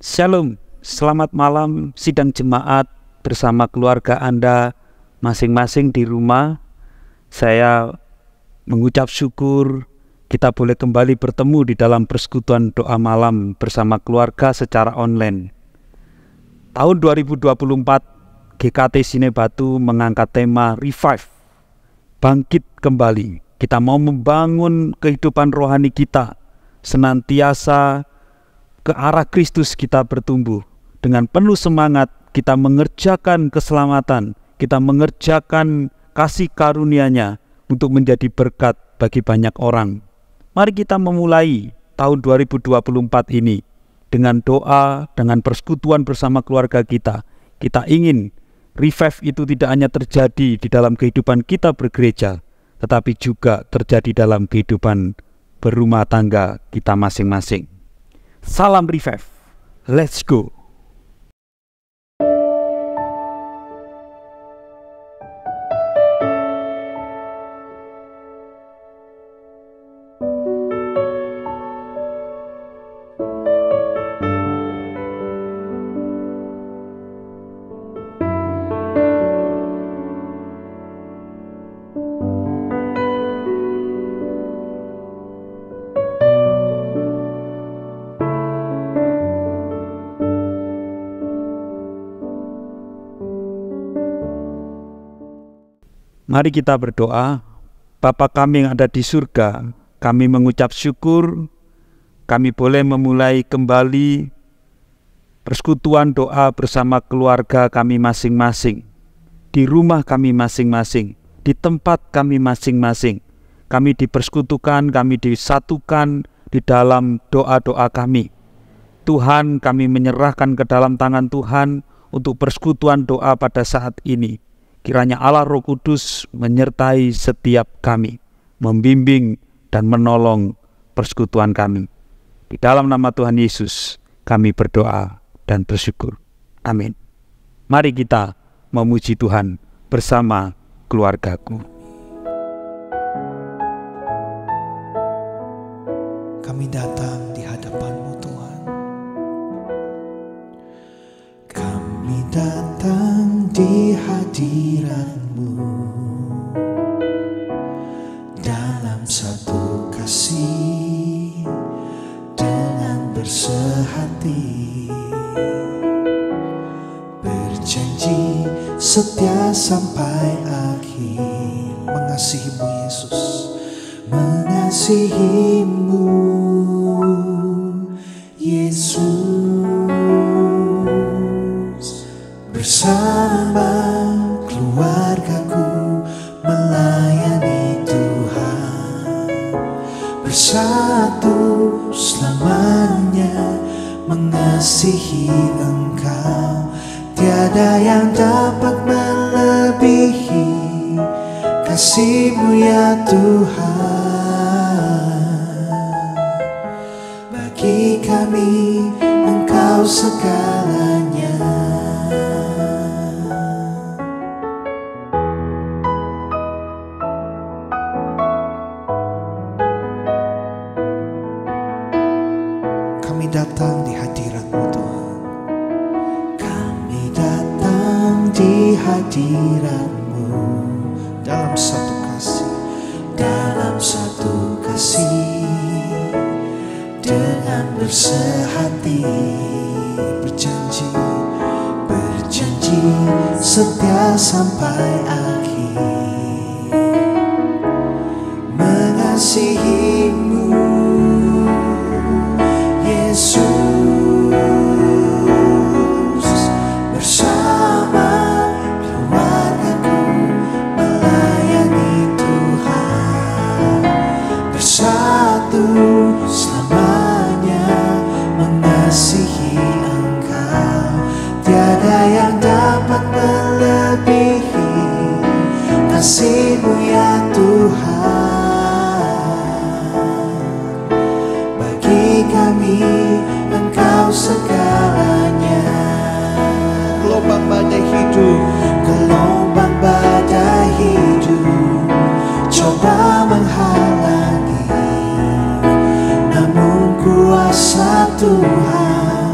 Shalom, selamat malam sidang jemaat bersama keluarga Anda masing-masing di rumah. Saya mengucap syukur kita boleh kembali bertemu di dalam persekutuan doa malam bersama keluarga secara online. Tahun 2024 GKT Sinebatu mengangkat tema Revive, bangkit kembali. Kita mau membangun kehidupan rohani kita senantiasa ke arah Kristus. Kita bertumbuh dengan penuh semangat, kita mengerjakan keselamatan, kita mengerjakan kasih karunia-Nya untuk menjadi berkat bagi banyak orang. Mari kita memulai tahun 2024 ini dengan doa, dengan persekutuan bersama keluarga kita. Kita ingin revive itu tidak hanya terjadi di dalam kehidupan kita bergereja, tetapi juga terjadi dalam kehidupan berumah tangga kita masing-masing. Salam Revive, let's go. Mari kita berdoa. Bapa kami yang ada di surga, kami mengucap syukur kami boleh memulai kembali persekutuan doa bersama keluarga kami masing-masing, di rumah kami masing-masing, di tempat kami masing-masing. Kami dipersekutukan, kami disatukan di dalam doa-doa kami. Tuhan, kami menyerahkan ke dalam tangan Tuhan untuk persekutuan doa pada saat ini. Kiranya Allah Roh Kudus menyertai setiap kami, membimbing dan menolong persekutuan kami. Di dalam nama Tuhan Yesus kami berdoa dan bersyukur. Amin. Mari kita memuji Tuhan bersama keluargaku. Kami datang di hadapan-Mu Tuhan. Kami datang di hadirat-Mu dalam satu kasih dengan bersehati, berjanji setia sampai akhir. Mengasihi-Mu Yesus, mengasihi-Mu Yesus. Bersama keluargaku melayani Tuhan, bersatu selamanya mengasihi Engkau. Tiada yang dapat melebihi kasih-Mu ya Tuhan. Bagi kami Engkau segalanya. Kami datang di hadirat-Mu Tuhan. Kami datang di hadirat-Mu dalam satu kasih, dalam satu kasih dengan bersehati, berjanji, berjanji setia sampai akhir, mengasihi-Mu Yesus. Bersama keluargaku melayani Tuhan, bersatu selamanya mengasihi Engkau. Tiada yang dapat melebihi kasih-Mu ya Tuhan. Bagi kami Engkau segalanya. Gelombang badai hidup, gelombang badai hidup coba menghalangi, namun kuasa Tuhan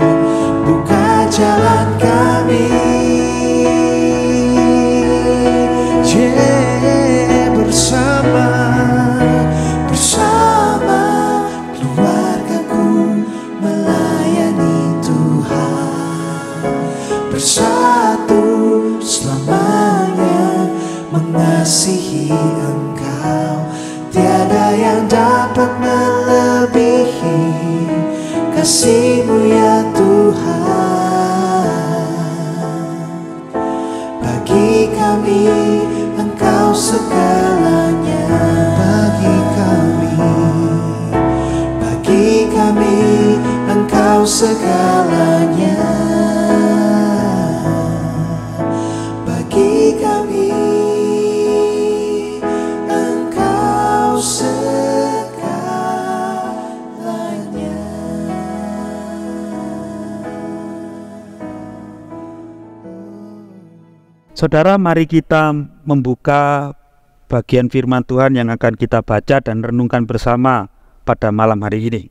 yang dapat melebihi kasih-Mu ya Tuhan. Bagi kami Engkau segalanya. Bagi kami Engkau segalanya. Bagi kami Engkau segalanya. Saudara, mari kita membuka bagian firman Tuhan yang akan kita baca dan renungkan bersama pada malam hari ini.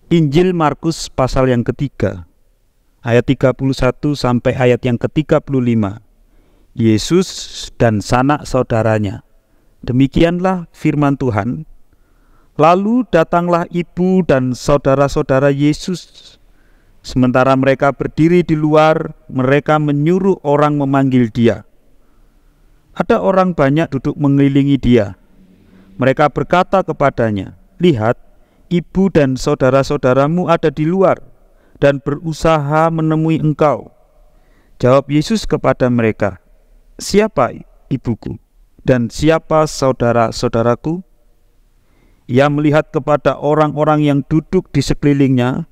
Injil Markus pasal yang ketiga, ayat 31 sampai ayat yang ke-35. Yesus dan sanak saudaranya. Demikianlah firman Tuhan. Lalu datanglah ibu dan saudara-saudara Yesus. Sementara mereka berdiri di luar, mereka menyuruh orang memanggil dia. Ada orang banyak duduk mengelilingi dia. Mereka berkata kepadanya, "Lihat, ibu dan saudara-saudaramu ada di luar dan berusaha menemui engkau." Jawab Yesus kepada mereka, "Siapa ibuku dan siapa saudara-saudaraku?" Ia melihat kepada orang-orang yang duduk di sekelilingnya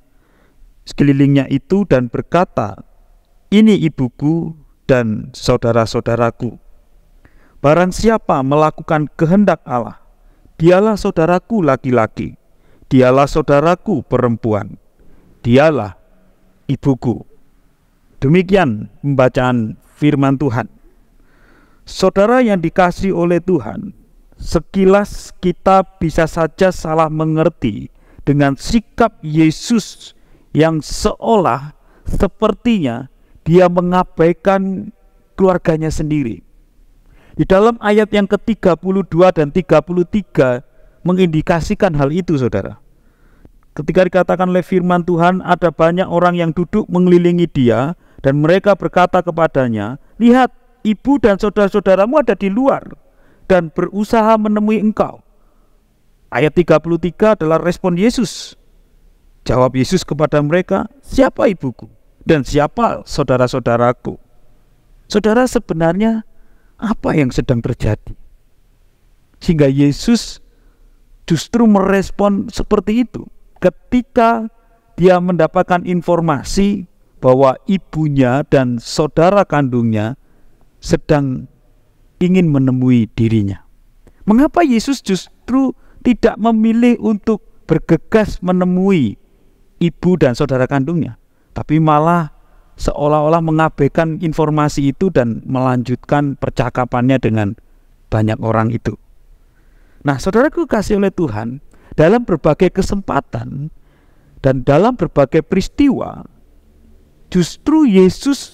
itu dan berkata, "Ini ibuku dan saudara-saudaraku. Barang siapa melakukan kehendak Allah, dialah saudaraku laki-laki, dialah saudaraku perempuan, dialah ibuku." Demikian pembacaan firman Tuhan. Saudara yang dikasihi oleh Tuhan, sekilas kita bisa saja salah mengerti dengan sikap Yesus yang seolah sepertinya dia mengabaikan keluarganya sendiri. Di dalam ayat yang ke-32 dan 33 mengindikasikan hal itu, saudara. Ketika dikatakan oleh firman Tuhan, ada banyak orang yang duduk mengelilingi dia dan mereka berkata kepadanya, "Lihat, ibu dan saudara-saudaramu ada di luar dan berusaha menemui engkau." Ayat 33 adalah respon Yesus. Jawab Yesus kepada mereka, "Siapa ibuku dan siapa saudara-saudaraku?" Saudara, sebenarnya apa yang sedang terjadi sehingga Yesus justru merespon seperti itu ketika dia mendapatkan informasi bahwa ibunya dan saudara kandungnya sedang ingin menemui dirinya? Mengapa Yesus justru tidak memilih untuk bergegas menemui ibu dan saudara kandungnya, tapi malah seolah-olah mengabaikan informasi itu dan melanjutkan percakapannya dengan banyak orang itu? Nah, saudaraku kasih oleh Tuhan, dalam berbagai kesempatan dan dalam berbagai peristiwa, justru Yesus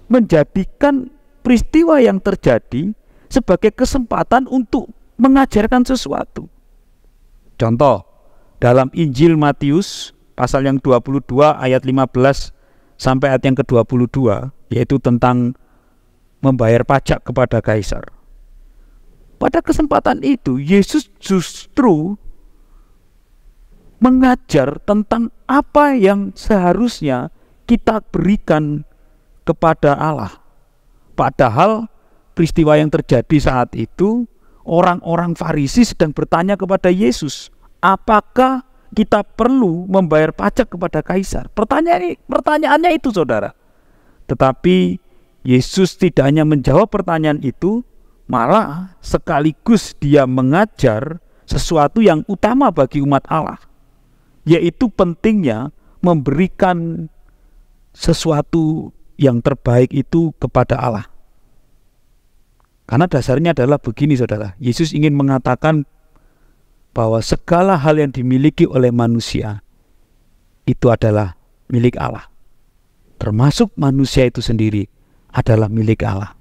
menjadikan peristiwa yang terjadi sebagai kesempatan untuk mengajarkan sesuatu. Contoh, dalam Injil Matius pasal yang 22 ayat 15 sampai ayat yang ke-22, yaitu tentang membayar pajak kepada kaisar. Pada kesempatan itu Yesus justru mengajar tentang apa yang seharusnya kita berikan kepada Allah. Padahal peristiwa yang terjadi saat itu, orang-orang Farisi sedang bertanya kepada Yesus, apakah kita perlu membayar pajak kepada kaisar? Pertanyaannya itu, saudara. Tetapi Yesus tidak hanya menjawab pertanyaan itu, malah sekaligus dia mengajar sesuatu yang utama bagi umat Allah, yaitu pentingnya memberikan sesuatu yang terbaik itu kepada Allah. Karena dasarnya adalah begini, saudara. Yesus ingin mengatakan bahwa segala hal yang dimiliki oleh manusia itu adalah milik Allah. Termasuk manusia itu sendiri adalah milik Allah.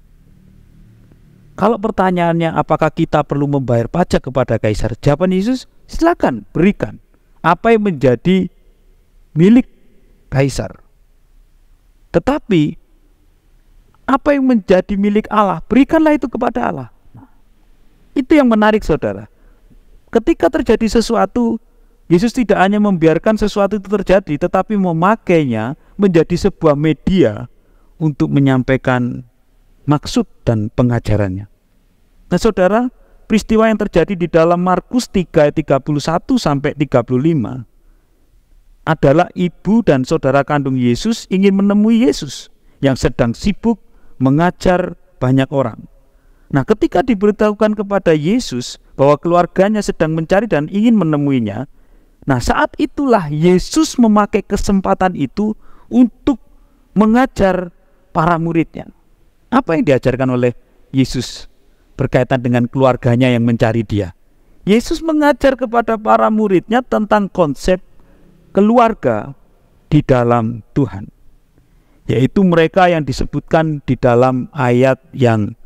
Kalau pertanyaannya apakah kita perlu membayar pajak kepada kaisar, jawaban Yesus, silakan berikan apa yang menjadi milik kaisar. Tetapi apa yang menjadi milik Allah, berikanlah itu kepada Allah. Itu yang menarik, saudara. ketika terjadi sesuatu, Yesus tidak hanya membiarkan sesuatu itu terjadi, tetapi memakainya menjadi sebuah media untuk menyampaikan maksud dan pengajarannya. Nah saudara, peristiwa yang terjadi di dalam Markus 3 ayat 31 sampai 35 adalah ibu dan saudara kandung Yesus ingin menemui Yesus yang sedang sibuk mengajar banyak orang. Nah ketika diberitahukan kepada Yesus bahwa keluarganya sedang mencari dan ingin menemuinya, nah saat itulah Yesus memakai kesempatan itu untuk mengajar para muridnya. Apa yang diajarkan oleh Yesus berkaitan dengan keluarganya yang mencari dia? Yesus mengajar kepada para muridnya tentang konsep keluarga di dalam Tuhan, yaitu mereka yang disebutkan di dalam ayat yang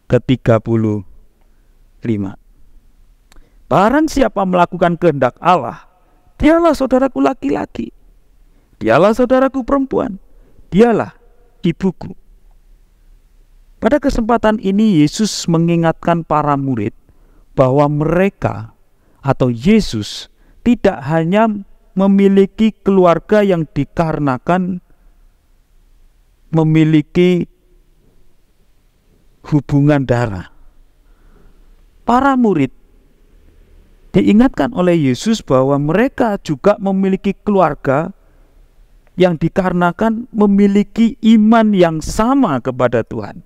ke-35. Barang siapa melakukan kehendak Allah, dialah saudaraku laki-laki, dialah saudaraku perempuan, dialah ibuku. Pada kesempatan ini Yesus mengingatkan para murid bahwa mereka atau Yesus tidak hanya memiliki keluarga yang dikarenakan memiliki hubungan darah. Para murid diingatkan oleh Yesus bahwa mereka juga memiliki keluarga yang dikarenakan memiliki iman yang sama kepada Tuhan,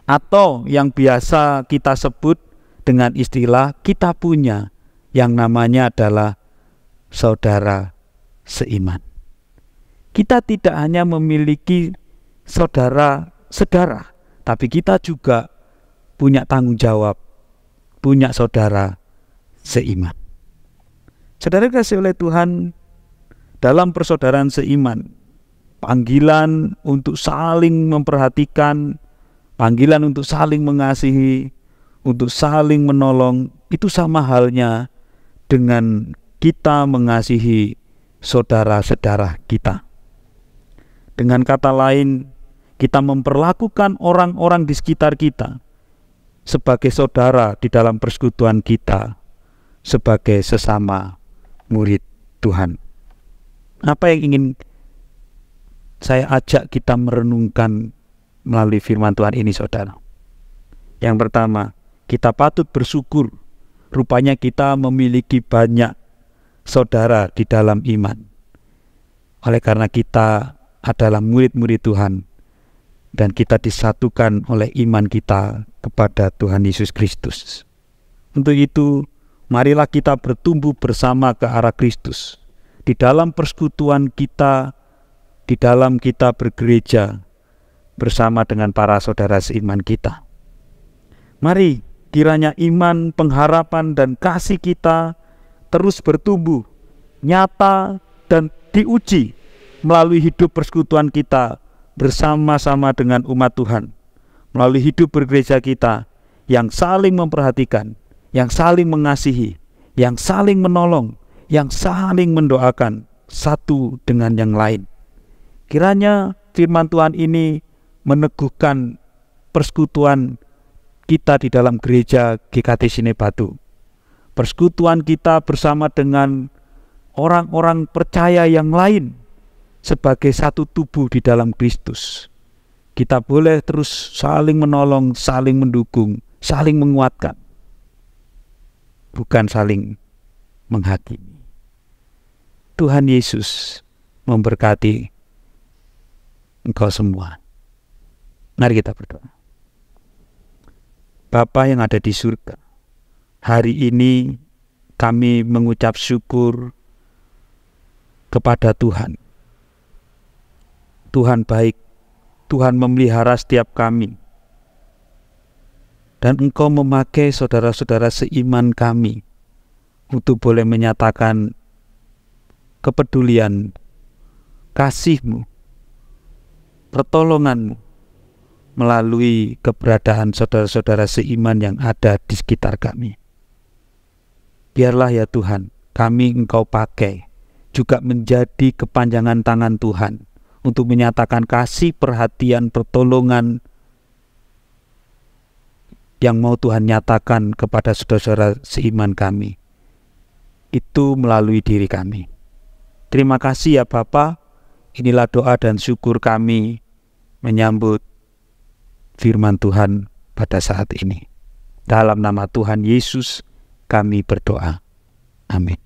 atau yang biasa kita sebut dengan istilah kita punya yang namanya adalah saudara seiman. Kita tidak hanya memiliki saudara sedarah, tapi kita juga punya tanggung jawab, punya saudara seiman. Saudara kasih oleh Tuhan, dalam persaudaraan seiman, panggilan untuk saling memperhatikan, panggilan untuk saling mengasihi, untuk saling menolong, itu sama halnya dengan kita mengasihi saudara-saudara kita. Dengan kata lain, kita memperlakukan orang-orang di sekitar kita sebagai saudara di dalam persekutuan kita, sebagai sesama murid Tuhan. Apa yang ingin saya ajak kita merenungkan melalui firman Tuhan ini, saudara? Yang pertama, kita patut bersyukur. Rupanya kita memiliki banyak saudara di dalam iman. Oleh karena kita adalah murid-murid Tuhan dan kita disatukan oleh iman kita kepada Tuhan Yesus Kristus. Untuk itu, marilah kita bertumbuh bersama ke arah Kristus. Di dalam persekutuan kita, di dalam kita bergereja bersama dengan para saudara seiman kita. Mari kiranya iman, pengharapan, dan kasih kita terus bertumbuh, nyata, dan diuji melalui hidup persekutuan kita bersama-sama dengan umat Tuhan, melalui hidup bergereja kita yang saling memperhatikan, yang saling mengasihi, yang saling menolong, yang saling mendoakan satu dengan yang lain. Kiranya firman Tuhan ini meneguhkan persekutuan kita di dalam gereja GKT Sinebatu, persekutuan kita bersama dengan orang-orang percaya yang lain sebagai satu tubuh di dalam Kristus. Kita boleh terus saling menolong, saling mendukung, saling menguatkan, bukan saling menghakimi. Tuhan Yesus memberkati engkau semua. Mari kita berdoa. Bapa yang ada di surga, hari ini kami mengucap syukur kepada Tuhan. Tuhan baik, Tuhan memelihara setiap kami, dan Engkau memakai saudara-saudara seiman kami untuk boleh menyatakan kepedulian, kasih-Mu, pertolongan-Mu melalui keberadaan saudara-saudara seiman yang ada di sekitar kami. Biarlah ya Tuhan, kami Engkau pakai juga menjadi kepanjangan tangan Tuhan untuk menyatakan kasih, perhatian, pertolongan yang mau Tuhan nyatakan kepada saudara-saudara seiman kami. Itu melalui diri kami. Terima kasih ya Bapa. Inilah doa dan syukur kami menyambut firman Tuhan pada saat ini. Dalam nama Tuhan Yesus kami berdoa. Amin.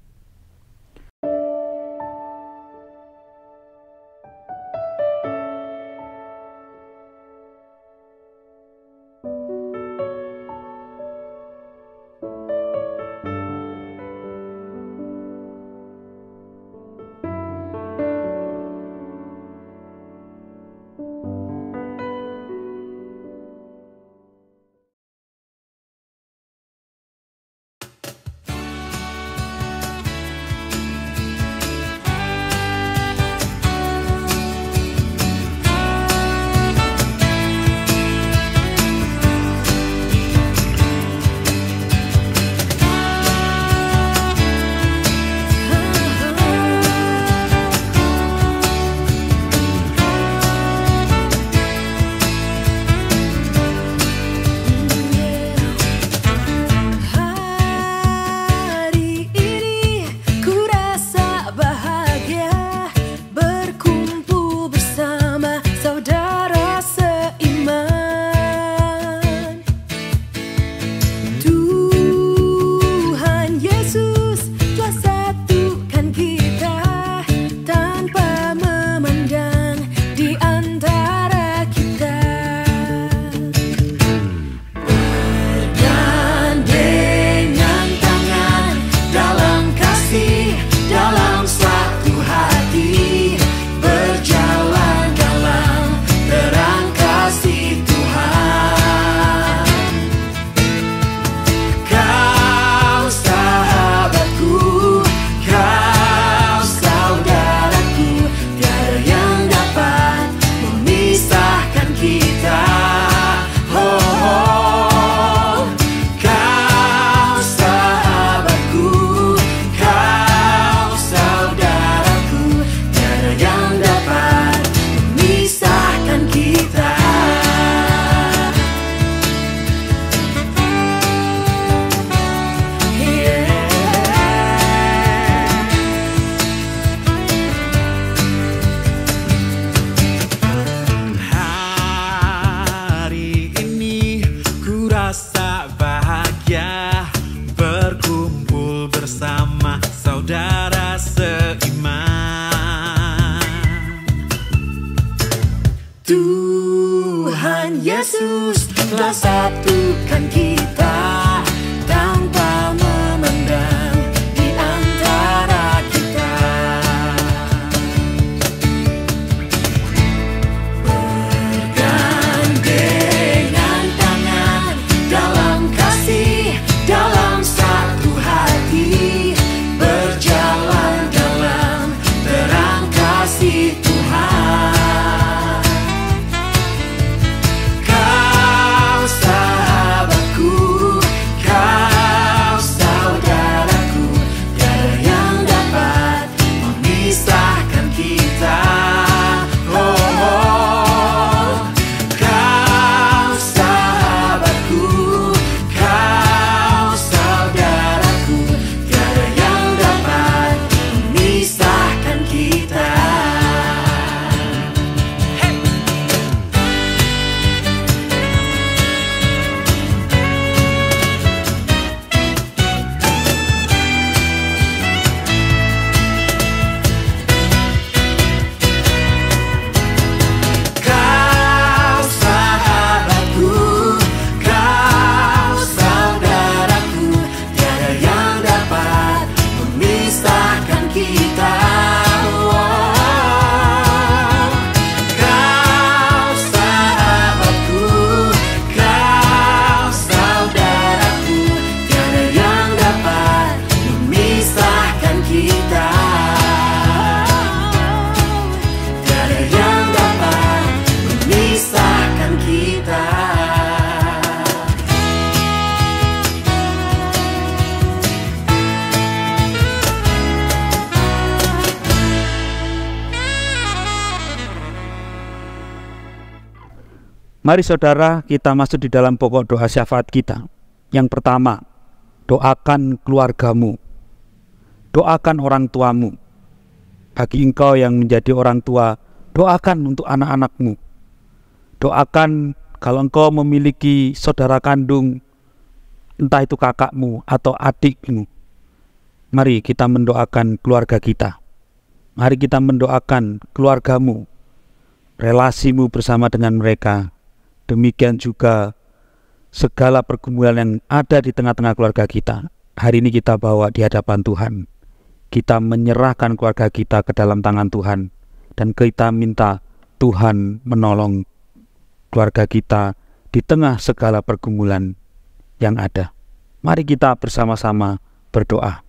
Tuhan Yesus telah satukan kita tanpa memandang di antara kita. Bergandengan tangan dalam kasih, dalam satu hati, berjalan dalam terang kasih Tuhan. Kau sahabat Mari saudara, kita masuk di dalam pokok doa syafaat kita. Yang pertama, doakan keluargamu, doakan orang tuamu. Bagi engkau yang menjadi orang tua, doakan untuk anak-anakmu. Doakan kalau engkau memiliki saudara kandung, entah itu kakakmu atau adikmu. Mari kita mendoakan keluarga kita. Mari kita mendoakan keluargamu, relasimu bersama dengan mereka. Demikian juga segala pergumulan yang ada di tengah-tengah keluarga kita. Hari ini kita bawa di hadapan Tuhan. Kita menyerahkan keluarga kita ke dalam tangan Tuhan. Dan kita minta Tuhan menolong keluarga kita di tengah segala pergumulan yang ada. Mari kita bersama-sama berdoa.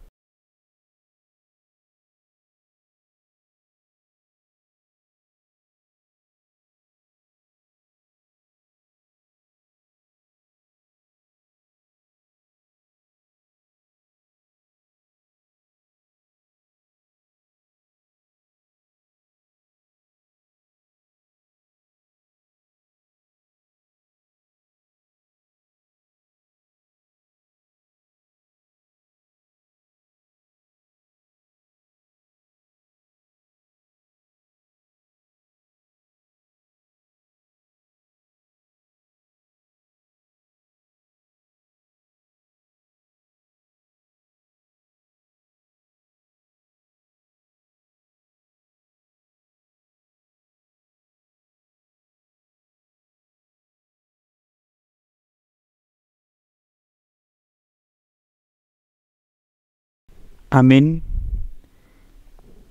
Amin.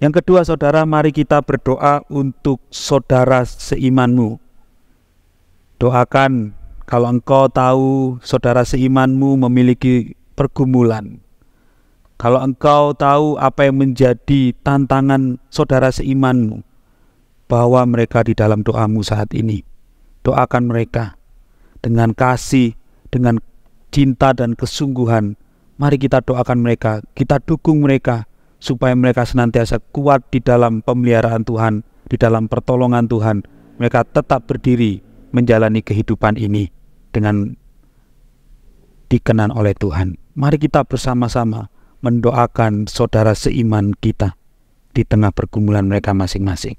Yang kedua saudara, mari kita berdoa untuk saudara seimanmu. Doakan kalau engkau tahu saudara seimanmu memiliki pergumulan. Kalau engkau tahu apa yang menjadi tantangan saudara seimanmu, bawa mereka di dalam doamu saat ini. Doakan mereka dengan kasih, dengan cinta dan kesungguhan. Mari kita doakan mereka, kita dukung mereka, supaya mereka senantiasa kuat di dalam pemeliharaan Tuhan, di dalam pertolongan Tuhan. Mereka tetap berdiri menjalani kehidupan ini dengan dikenan oleh Tuhan. Mari kita bersama-sama mendoakan saudara seiman kita di tengah pergumulan mereka masing-masing.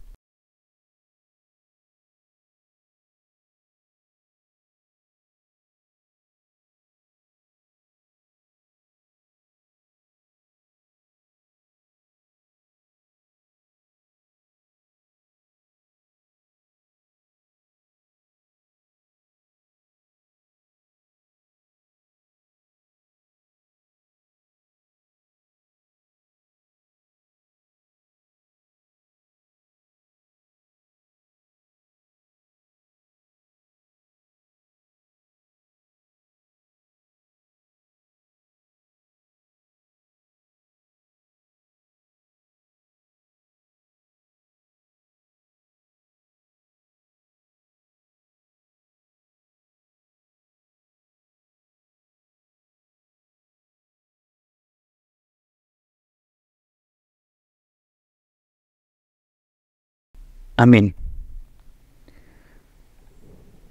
Amin.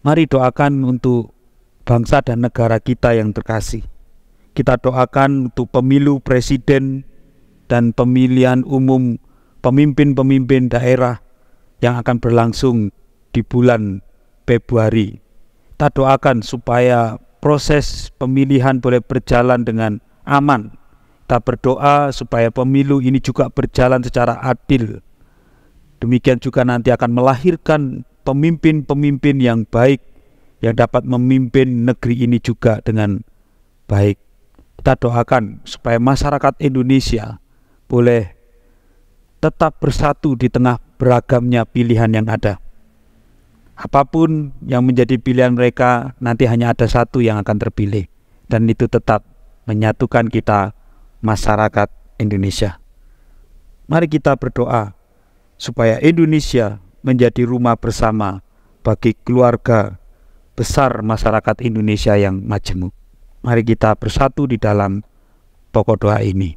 Mari doakan untuk bangsa dan negara kita yang terkasih. Kita doakan untuk pemilu presiden dan pemilihan umum pemimpin-pemimpin daerah yang akan berlangsung di bulan Februari. Kita doakan supaya proses pemilihan boleh berjalan dengan aman. Kita berdoa supaya pemilu ini juga berjalan secara adil. Demikian juga nanti akan melahirkan pemimpin-pemimpin yang baik, yang dapat memimpin negeri ini juga dengan baik. Kita doakan supaya masyarakat Indonesia boleh tetap bersatu di tengah beragamnya pilihan yang ada. Apapun yang menjadi pilihan mereka, nanti hanya ada satu yang akan terpilih, dan itu tetap menyatukan kita, masyarakat Indonesia. Mari kita berdoa supaya Indonesia menjadi rumah bersama bagi keluarga besar masyarakat Indonesia yang majemuk. Mari kita bersatu di dalam pokok doa ini.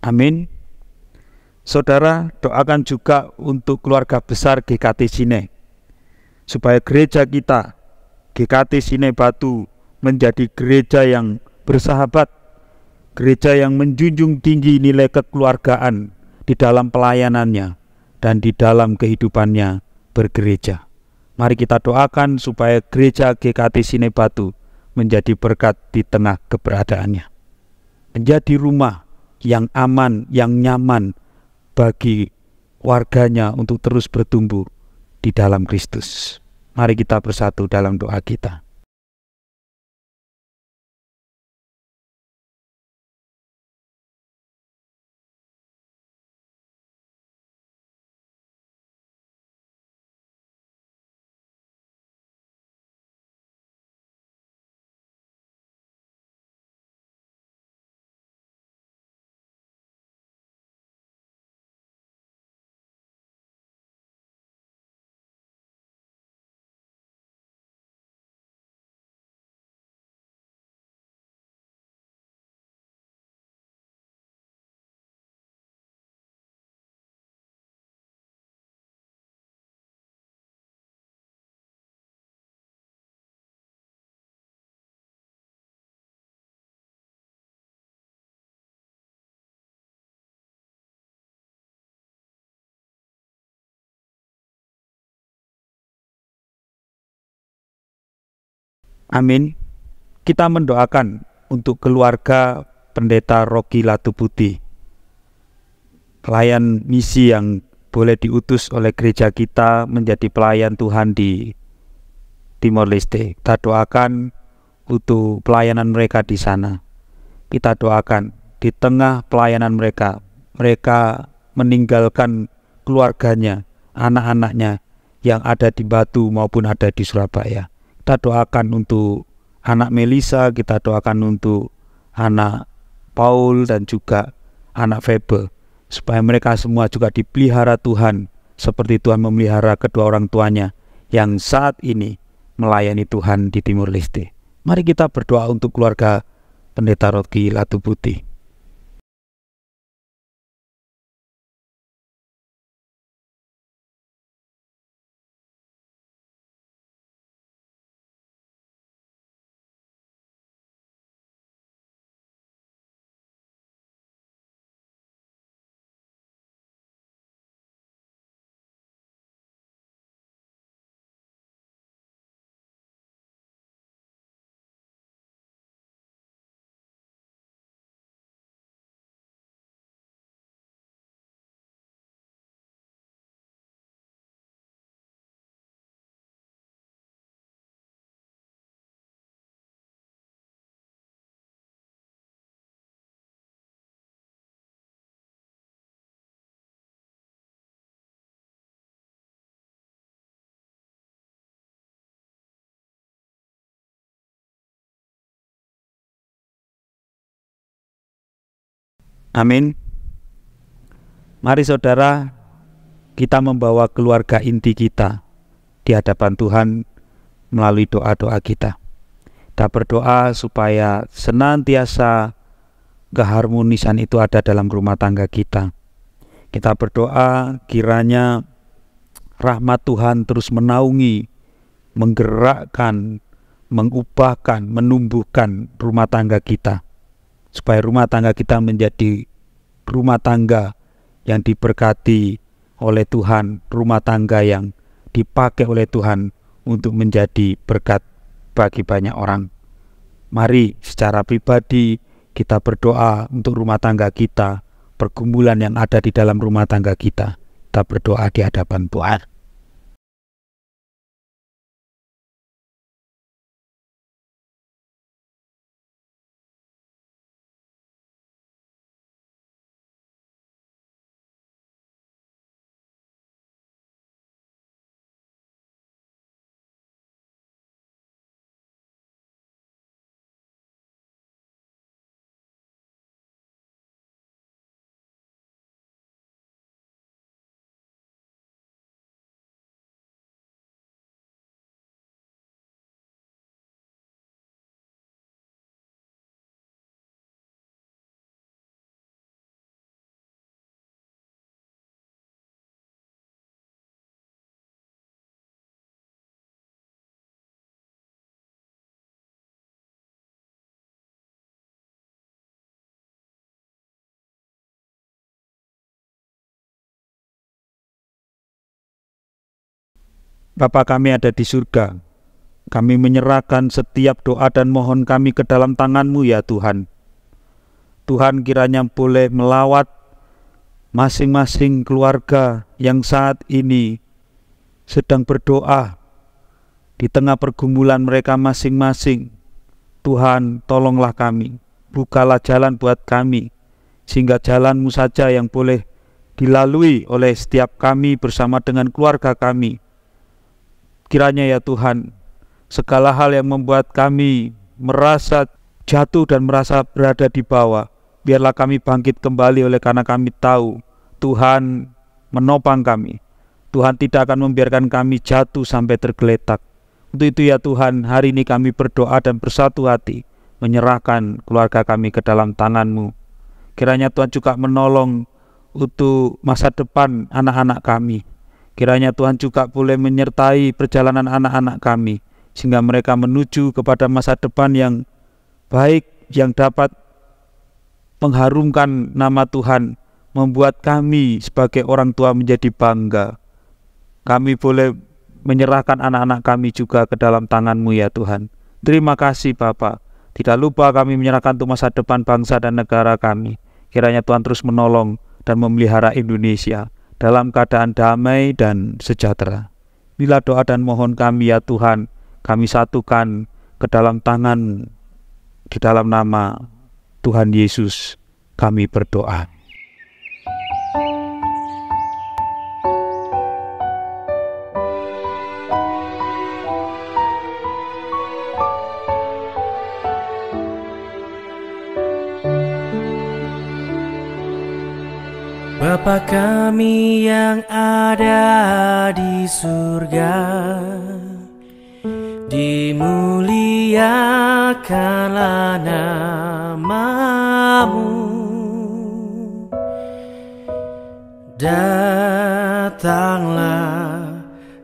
Amin. Saudara, doakan juga untuk keluarga besar GKT Sine, supaya gereja kita, GKT Sine Batu, menjadi gereja yang bersahabat, gereja yang menjunjung tinggi nilai kekeluargaan di dalam pelayanannya dan di dalam kehidupannya bergereja. Mari kita doakan supaya gereja GKT Sine Batu menjadi berkat di tengah keberadaannya, menjadi rumah yang aman, yang nyaman bagi warganya untuk terus bertumbuh di dalam Kristus. Mari kita bersatu dalam doa kita. Amin. Kita mendoakan untuk keluarga Pendeta Rocky Latuputi, pelayan misi yang boleh diutus oleh gereja kita menjadi pelayan Tuhan di Timor Leste. Kita doakan untuk pelayanan mereka di sana. Kita doakan di tengah pelayanan mereka, mereka meninggalkan keluarganya, anak-anaknya yang ada di Batu maupun ada di Surabaya. Kita doakan untuk anak Melisa, kita doakan untuk anak Paul dan juga anak Febe, supaya mereka semua juga dipelihara Tuhan seperti Tuhan memelihara kedua orang tuanya yang saat ini melayani Tuhan di Timor Leste. Mari kita berdoa untuk keluarga Pendeta Rocky Latuputi. Amin. Mari saudara, kita membawa keluarga inti kita di hadapan Tuhan melalui doa-doa kita. Kita berdoa supaya senantiasa keharmonisan itu ada dalam rumah tangga kita. Kita berdoa kiranya rahmat Tuhan terus menaungi, menggerakkan, mengubahkan, menumbuhkan rumah tangga kita, supaya rumah tangga kita menjadi rumah tangga yang diberkati oleh Tuhan, rumah tangga yang dipakai oleh Tuhan untuk menjadi berkat bagi banyak orang. Mari secara pribadi kita berdoa untuk rumah tangga kita, pergumulan yang ada di dalam rumah tangga kita. Kita berdoa di hadapan Tuhan. Bapa kami ada di surga, kami menyerahkan setiap doa dan mohon kami ke dalam tangan-Mu ya Tuhan. Tuhan kiranya boleh melawat masing-masing keluarga yang saat ini sedang berdoa di tengah pergumulan mereka masing-masing. Tuhan, tolonglah kami, bukalah jalan buat kami, sehingga jalan-Mu saja yang boleh dilalui oleh setiap kami bersama dengan keluarga kami. Kiranya ya Tuhan, segala hal yang membuat kami merasa jatuh dan merasa berada di bawah, biarlah kami bangkit kembali oleh karena kami tahu Tuhan menopang kami. Tuhan tidak akan membiarkan kami jatuh sampai tergeletak. Untuk itu ya Tuhan, hari ini kami berdoa dan bersatu hati menyerahkan keluarga kami ke dalam tangan-Mu. Kiranya Tuhan juga menolong untuk masa depan anak-anak kami. Kiranya Tuhan juga boleh menyertai perjalanan anak-anak kami, sehingga mereka menuju kepada masa depan yang baik, yang dapat mengharumkan nama Tuhan, membuat kami sebagai orang tua menjadi bangga. Kami boleh menyerahkan anak-anak kami juga ke dalam tangan-Mu ya Tuhan. Terima kasih Bapa. Tidak lupa kami menyerahkan untuk masa depan bangsa dan negara kami. Kiranya Tuhan terus menolong dan memelihara Indonesia dalam keadaan damai dan sejahtera. Bila doa dan mohon kami ya Tuhan, kami satukan ke dalam tangan-Mu. Di dalam nama Tuhan Yesus kami berdoa. Bapa kami yang ada di surga, dimuliakanlah nama-Mu, datanglah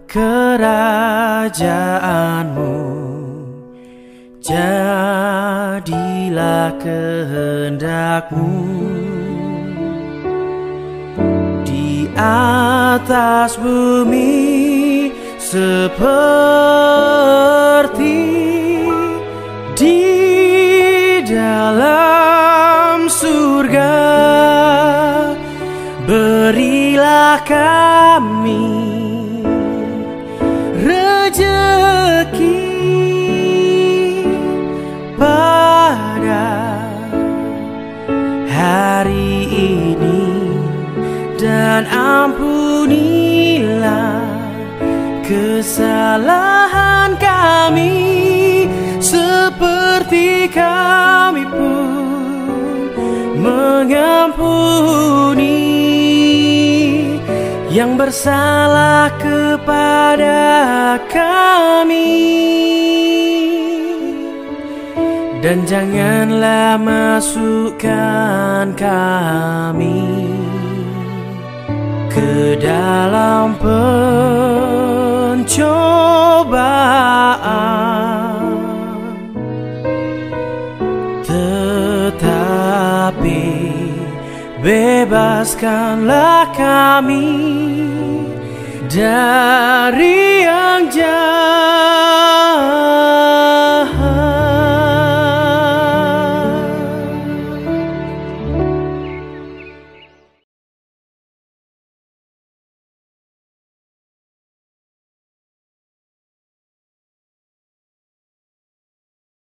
kerajaan-Mu, jadilah kehendak-Mu atas bumi seperti di dalam surga. Berilah kami rejeki pada hari ini, dan ampunilah kesalahan kami seperti kami pun mengampuni yang bersalah kepada kami. Dan janganlah masukkan kami ke dalam pencobaan, tetapi bebaskanlah kami dari yang jahat.